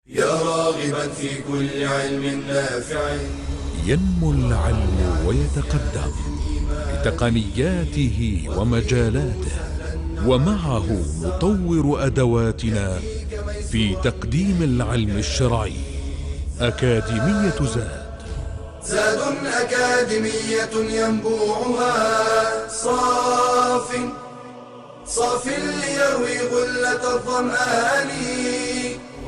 يا راغبا في كل علم نافع. ينمو العلم ويتقدم بتقنياته ومجالاته، ومعه نطور أدواتنا في تقديم العلم الشرعي. أكاديمية زاد أكاديمية ينبوعها صاف ليروي غلة الظمآن.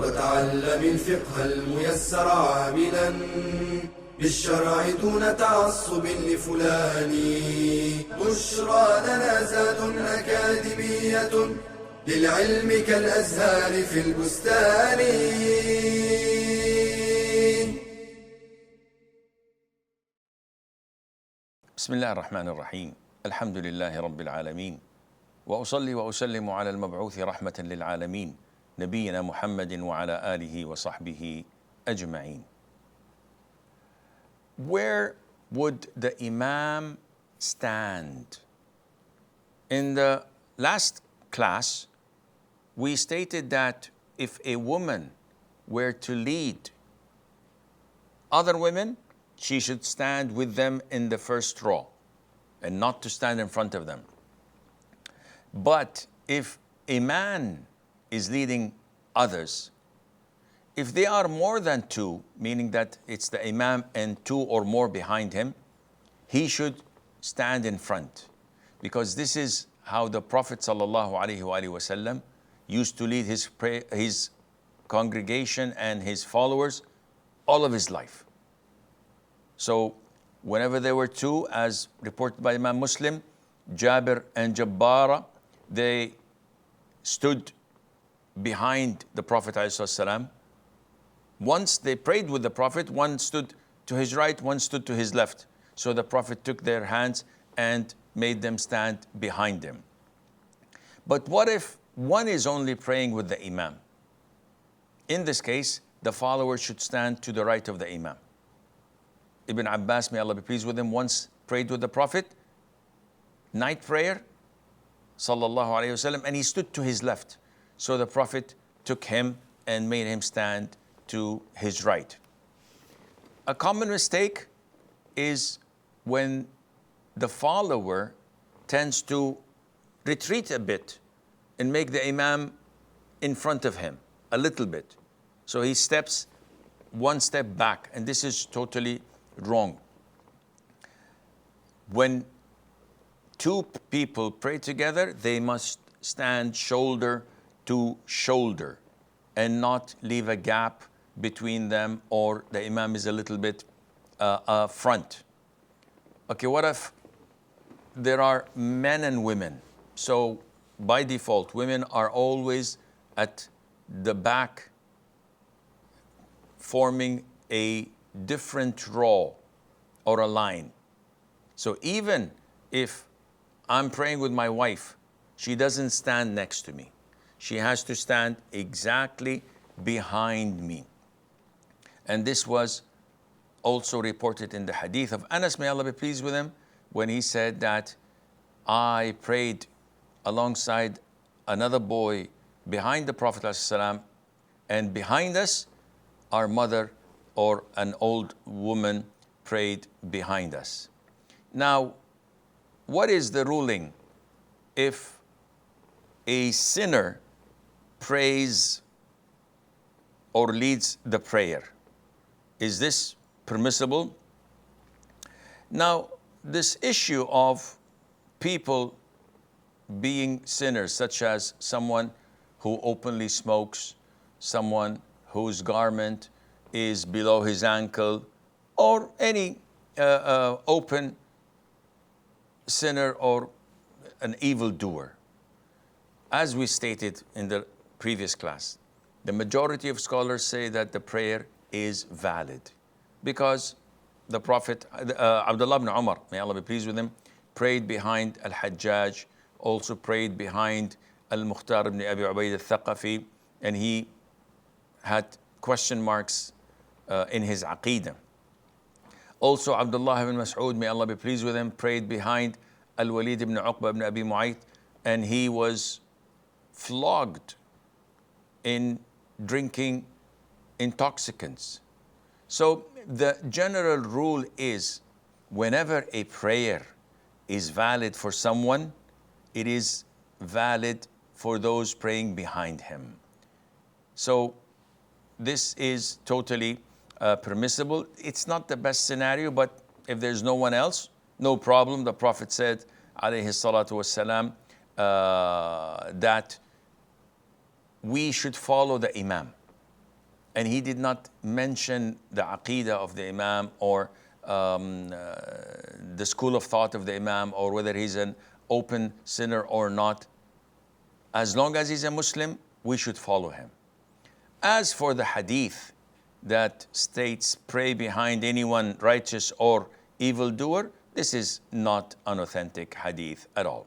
وتعلم الفقه الميسر عاملا بالشرع دون تعصب لفلان. بشرى لنا زاد أكاديمية للعلم كالأزهار في البستان. بسم الله الرحمن الرحيم. الحمد لله رب العالمين، وأصلي وأسلم على المبعوث رحمة للعالمين نبينا محمد وعلى آله وصحبه أجمعين. Where would the Imam stand? In the last class, we stated that if a woman were to lead other women, she should stand with them in the first row and not to stand in front of them. But if a man is leading others, if they are more than two, meaning that it's the Imam and two or more behind him, he should stand in front, because this is how the Prophet ﷺ used to lead his congregation and his followers all of his life. So whenever there were two, as reported by Imam Muslim, Jabir and Jabbara, they stood behind the Prophet ﷺ. Once they prayed with the Prophet, one stood to his right, one stood to his left. So the Prophet took their hands and made them stand behind him. But what if one is only praying with the Imam? In this case, the follower should stand to the right of the Imam. Ibn Abbas, may Allah be pleased with him, once prayed with the Prophet, night prayer, sallallahu alayhi wasallam, and he stood to his left. So the Prophet took him and made him stand to his right. A common mistake is when the follower tends to retreat a bit and make the Imam in front of him a little bit. So he steps one step back, and this is totally wrong. When two people pray together, they must stand shoulder to shoulder and not leave a gap between them, or the Imam is a little bit front. Okay, what if there are men and women? So by default, women are always at the back, forming a different row or a line. So even if I'm praying with my wife, she doesn't stand next to me. She has to stand exactly behind me. And this was also reported in the hadith of Anas, may Allah be pleased with him, when he said that I prayed alongside another boy behind the Prophet ﷺ, and behind us, our mother or an old woman prayed behind us. Now, what is the ruling if a sinner prays or leads the prayer? Is this permissible? Now, this issue of people being sinners, such as someone who openly smokes, someone whose garment is below his ankle, or any open sinner or an evildoer. As we stated in the previous class, the majority of scholars say that the prayer is valid, because the Prophet, Abdullah ibn Umar, may Allah be pleased with him, prayed behind Al-Hajjaj, also prayed behind Al-Mukhtar ibn Abi Ubayd al-Thaqafi, and he had question marks in his aqeedah. Also, Abdullah ibn Mas'ud, may Allah be pleased with him, prayed behind Al-Walid ibn Uqba ibn Abi Mu'ayt, and he was flogged in drinking intoxicants. So the general rule is whenever a prayer is valid for someone, it is valid for those praying behind him. So this is totally permissible. It's not the best scenario, but if there's no one else, no problem. The Prophet said, alayhi salatu wassalam, that we should follow the Imam. And he did not mention the aqidah of the Imam or the school of thought of the Imam or whether he's an open sinner or not. As long as he's a Muslim, we should follow him. As for the hadith that states pray behind anyone righteous or evildoer, this is not an authentic hadith at all.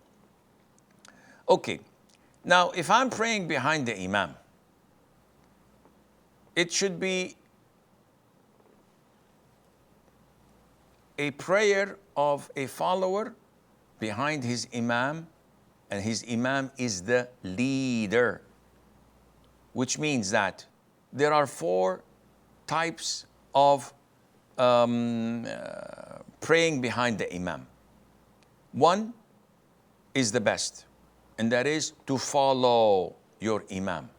Okay, now if I'm praying behind the Imam, it should be a prayer of a follower behind his Imam, and his Imam is the leader, which means that there are 4 types of praying behind the Imam. One is the best, and that is to follow your Imam.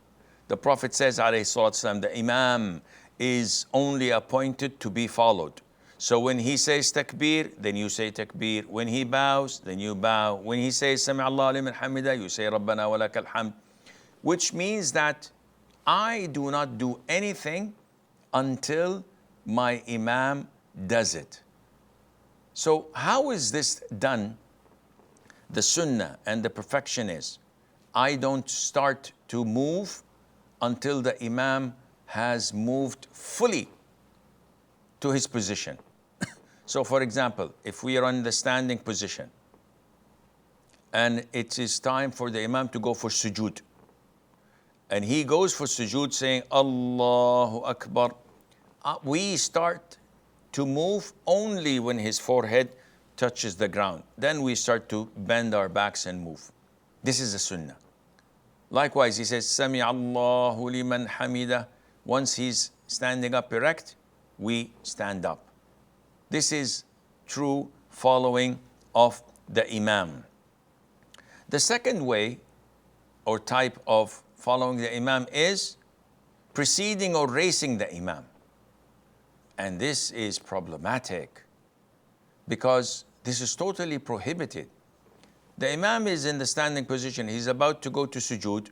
The Prophet says, alayhi salatu wasalam, the Imam is only appointed to be followed. So when he says takbir, then you say takbir. When he bows, then you bow. When he says Sami Allahu liman hamida, you say Rabbana wa lakal hamd. Which means that I do not do anything until my Imam does it. So how is this done? The sunnah and the perfection is, I don't start to move until the Imam has moved fully to his position. So for example, if we are in the standing position and it is time for the Imam to go for sujood, and he goes for sujood saying Allahu Akbar, we start to move only when his forehead touches the ground. Then we start to bend our backs and move. This is the sunnah. Likewise, he says, Sami Allahu liman hamida. Once he's standing up erect, we stand up. This is true following of the Imam. The second way or type of following the Imam is preceding or racing the Imam. And this is problematic because this is totally prohibited. The Imam is in the standing position. He's about to go to sujood.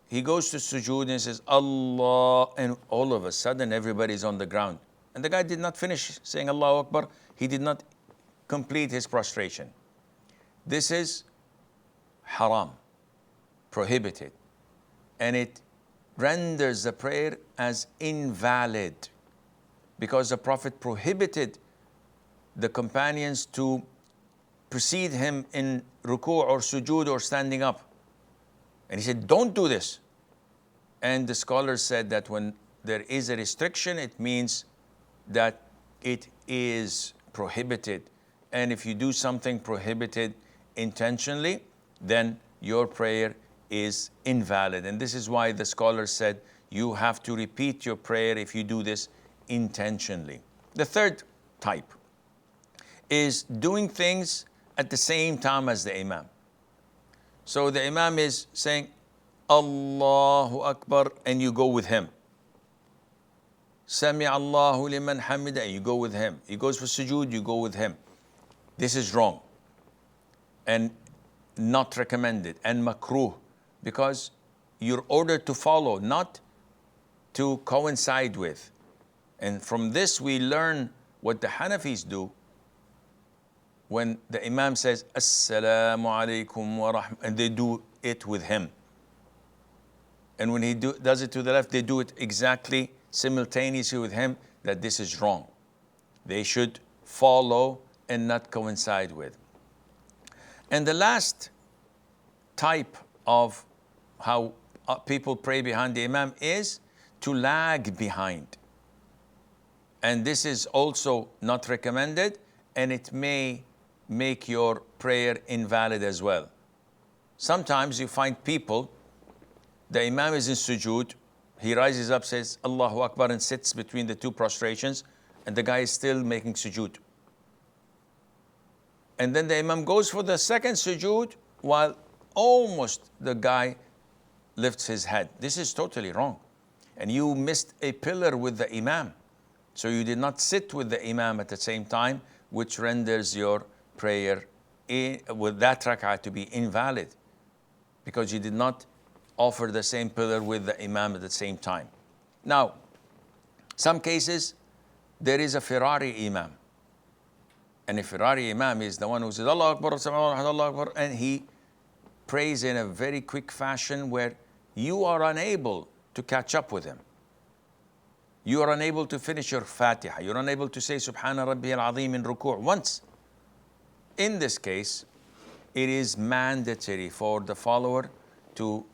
He goes to sujood and says, Allah, and all of a sudden everybody's on the ground. And the guy did not finish saying Allahu Akbar. He did not complete his prostration. This is haram, prohibited. And it renders the prayer as invalid because the Prophet prohibited the companions to precede him in ruku' or sujood or standing up. And he said, don't do this. And the scholars said that when there is a restriction, it means that it is prohibited. And if you do something prohibited intentionally, then your prayer is invalid. And this is why the scholars said you have to repeat your prayer if you do this intentionally. The third type is doing things at the same time as the Imam. So the Imam is saying Allahu Akbar and you go with him. Sami Allahu liman hamida, and you go with him. He goes for sujood, you go with him. This is wrong and not recommended and makruh because you're ordered to follow, not to coincide with. And from this we learn what the Hanafis do when the Imam says Assalamu alaikum wa rahmatullahi, and they do it with him. And when he does it to the left, they do it exactly simultaneously with him. That this is wrong. They should follow and not coincide with. And the last type of how people pray behind the Imam is to lag behind. And this is also not recommended, and it may make your prayer invalid as well. Sometimes you find people, the Imam is in sujood, he rises up, says Allahu Akbar, and sits between the two prostrations, and the guy is still making sujood. And then the Imam goes for the second sujood while almost the guy lifts his head. This is totally wrong. And you missed a pillar with the Imam. So you did not sit with the Imam at the same time, which renders your prayer with that rak'ah to be invalid, because you did not offer the same pillar with the Imam at the same time. Now, some cases, there is a Ferrari Imam. And a Ferrari Imam is the one who says, Allah Akbar, Allah Akbar, and he prays in a very quick fashion where you are unable to catch up with him. You are unable to finish your Fatiha. You're unable to say Subhana Rabbi al-Azim in ruku' once. In this case, it is mandatory for the follower to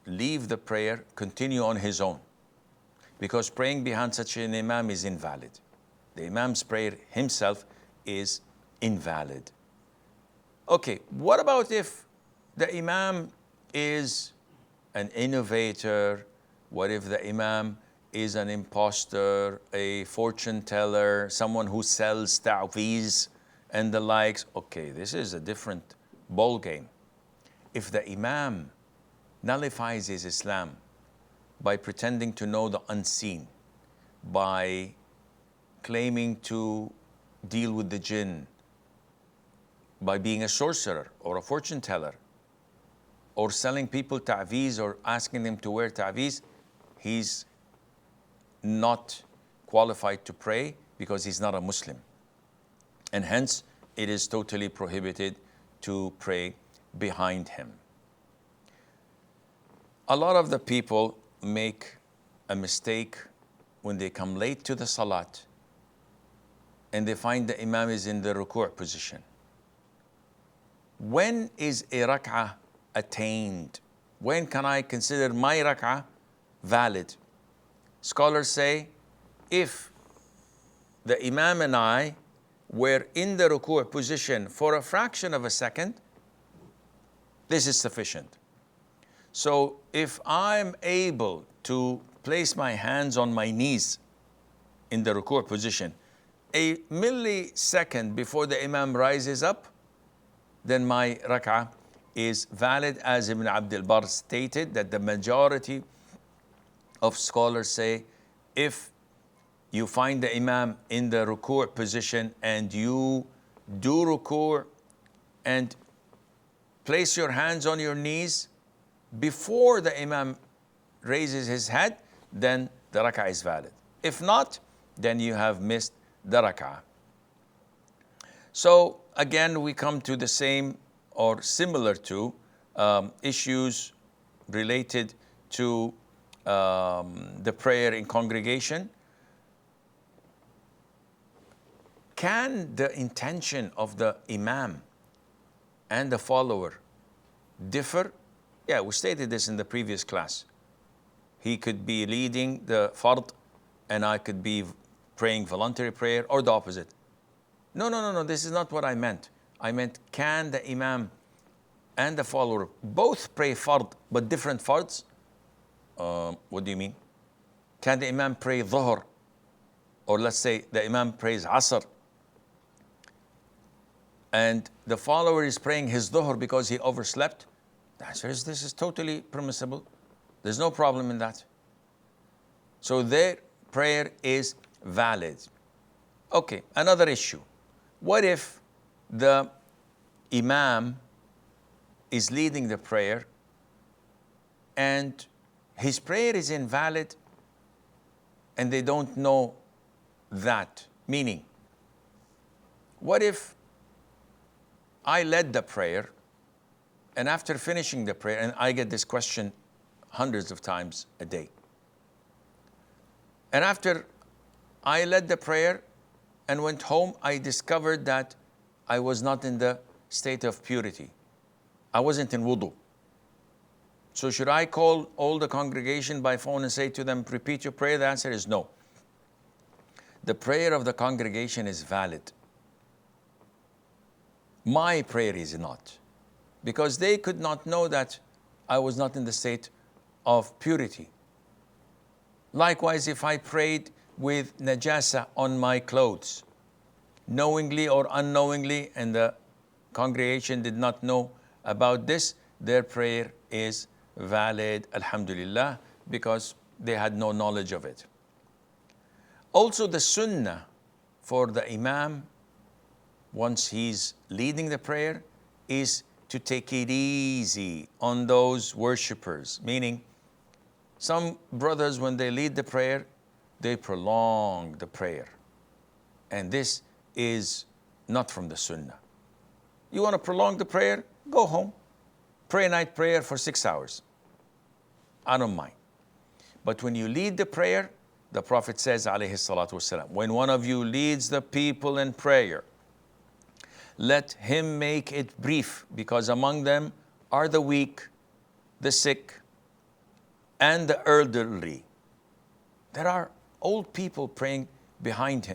leave the prayer, continue on his own. Because praying behind such an Imam is invalid. The Imam's prayer himself is invalid. Okay, what about if the Imam is an innovator? What if the Imam is an imposter, a fortune teller, someone who sells ta'weez and the likes? Okay, this is a different ball game. If the Imam nullifies his Islam by pretending to know the unseen, by claiming to deal with the jinn, by being a sorcerer or a fortune teller, or selling people ta'weez or asking them to wear ta'weez, he's not qualified to pray because he's not a Muslim. And hence, it is totally prohibited to pray behind him. A lot of the people make a mistake when they come late to the salat and they find the Imam is in the ruku' position. When is a rak'ah attained? When can I consider my rak'ah valid? Scholars say, if the Imam and I were in the ruku' position for a fraction of a second, this is sufficient. So if I'm able to place my hands on my knees in the ruku' position, a millisecond before the Imam rises up, then my rak'ah is valid, as Ibn Abdul Barr stated, that the majority of scholars say, if you find the Imam in the ruku' position and you do ruku' and place your hands on your knees before the Imam raises his head, then the rak'ah is valid. If not, then you have missed the rak'ah. So again, we come to the same or similar to issues related to the prayer in congregation. Can the intention of the Imam and the follower differ? Yeah, we stated this in the previous class. He could be leading the fard and I could be praying voluntary prayer, or the opposite. No, this is not what I meant. I meant, can the Imam and the follower both pray fard but different fards? What do you mean? Can the Imam pray dhuhr, or let's say the Imam prays asr and the follower is praying his dhuhr because he overslept? The answer is, this is totally permissible. There's no problem in that. So their prayer is valid. Okay, another issue. What if the Imam is leading the prayer and his prayer is invalid and they don't know that? Meaning, what if I led the prayer and after finishing the prayer, and I get this question hundreds of times a day, and after I led the prayer and went home, I discovered that I was not in the state of purity. I wasn't in wudu. So should I call all the congregation by phone and say to them, repeat your prayer? The answer is no. The prayer of the congregation is valid. My prayer is not, because they could not know that I was not in the state of purity. Likewise, if I prayed with najasa on my clothes, knowingly or unknowingly, and the congregation did not know about this, their prayer is valid, alhamdulillah, because they had no knowledge of it. Also, the sunnah for the imam, once he's leading the prayer, is to take it easy on those worshippers. Meaning, some brothers, when they lead the prayer, they prolong the prayer. And this is not from the sunnah. You want to prolong the prayer? Go home. Pray night prayer for 6 hours. I don't mind. But when you lead the prayer, the Prophet says, alayhi salatu wasalam, when one of you leads the people in prayer, let him make it brief, because among them are the weak, the sick, and the elderly. There are old people praying behind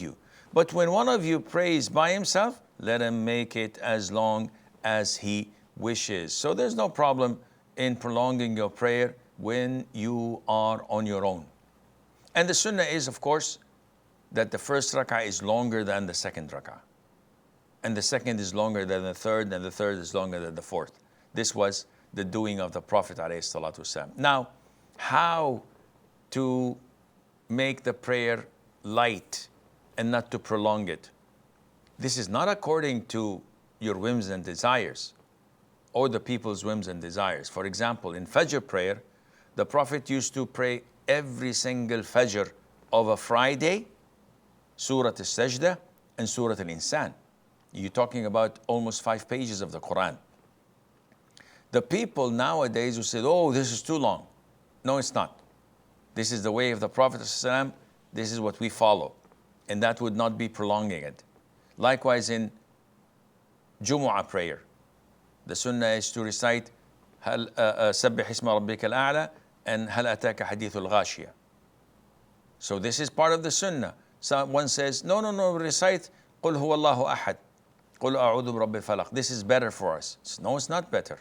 you. But when one of you prays by himself, let him make it as long as he wishes. So there's no problem in prolonging your prayer when you are on your own. And the sunnah is, of course, that the first rak'ah is longer than the second rak'ah. And the second is longer than the third, and the third is longer than the fourth. This was the doing of the Prophet ﷺ. Now, how to make the prayer light and not to prolong it? This is not according to your whims and desires or the people's whims and desires. For example, in Fajr prayer, the Prophet used to pray every single Fajr of a Friday, Surah Al-Sajdah and Surah Al-Insan. You're talking about almost 5 pages of the Quran. The people nowadays who said, oh, this is too long. No, it's not. This is the way of the Prophet ﷺ. This is what we follow. And that would not be prolonging it. Likewise in Jumu'ah prayer, the sunnah is to recite سبح اسم ربك الأعلى and هل أتاك حديث الغاشية. So this is part of the sunnah. Someone says, no, recite قل هو الله أحد قل أعوذ برب الفلق. This is better for us. No, it's not better.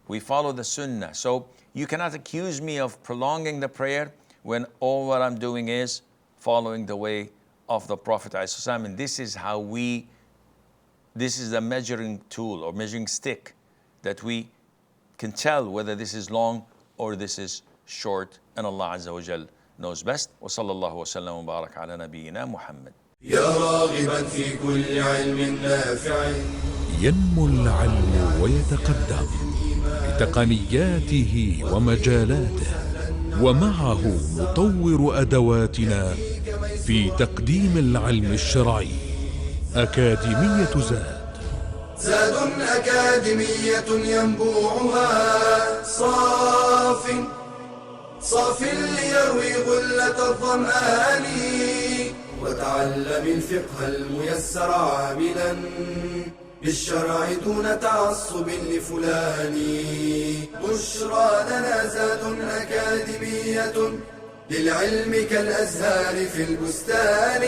We follow the sunnah. So you cannot accuse me of prolonging the prayer when all what I'm doing is following the way of the Prophet ﷺ. And this is the measuring tool or measuring stick that we can tell whether this is long or this is short. And Allah Azza wa Jal knows best. وصلى الله وسلم وبارك على نبينا محمد. يا راغبا في كل علم نافع. ينمو العلم ويتقدم بتقنياته ومجالاته، ومعه نطور أدواتنا في تقديم العلم الشرعي. أكاديمية زاد أكاديمية ينبوعها صاف ليروي غلة الظمآن. وتعلم الفقه الميسر عاملا بالشرع دون تعصب لفلان. بشرى لنا زاد أكاديمية للعلم كالأزهار في البستان.